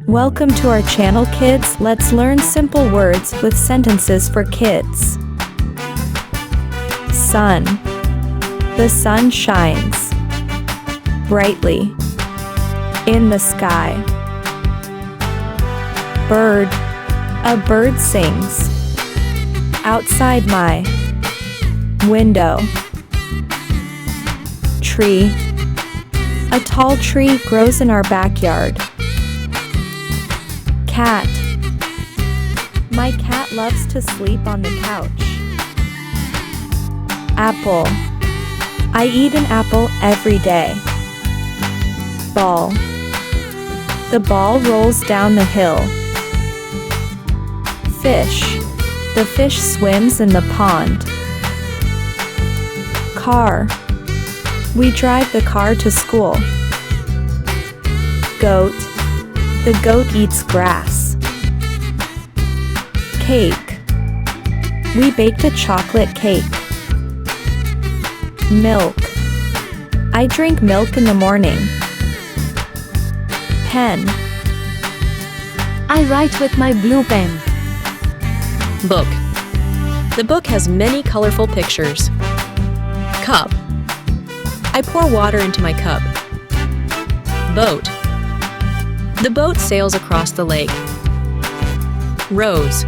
Welcome to our channel, kids. Let's learn simple words with sentences for kids. Sun. The sun shines brightly in the sky. Bird. A bird sings outside my window. Tree. A tall tree grows in our backyard. Cat. My cat loves to sleep on the couch. Apple. I eat an apple every day. Ball. The ball rolls down the hill. Fish. The fish swims in the pond. Car. We drive the car to school. Goat. The goat eats grass. Cake. We baked a chocolate cake. Milk. I drink milk in the morning. Pen. I write with my blue pen. Book. The book has many colorful pictures. Cup. I pour water into my cup. Boat. The boat sails across the lake. Rose.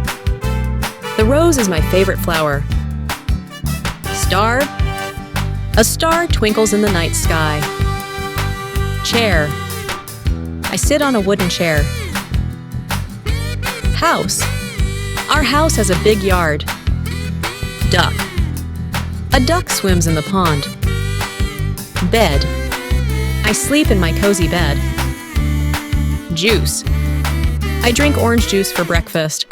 The rose is my favorite flower. Star. A star twinkles in the night sky. Chair. I sit on a wooden chair. House. Our house has a big yard. Duck. A duck swims in the pond. Bed. I sleep in my cozy bed. Juice. I drink orange juice for breakfast.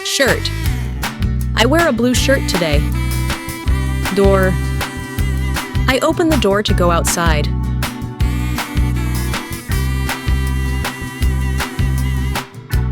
Shirt. I wear a blue shirt today. Door. I open the door to go outside.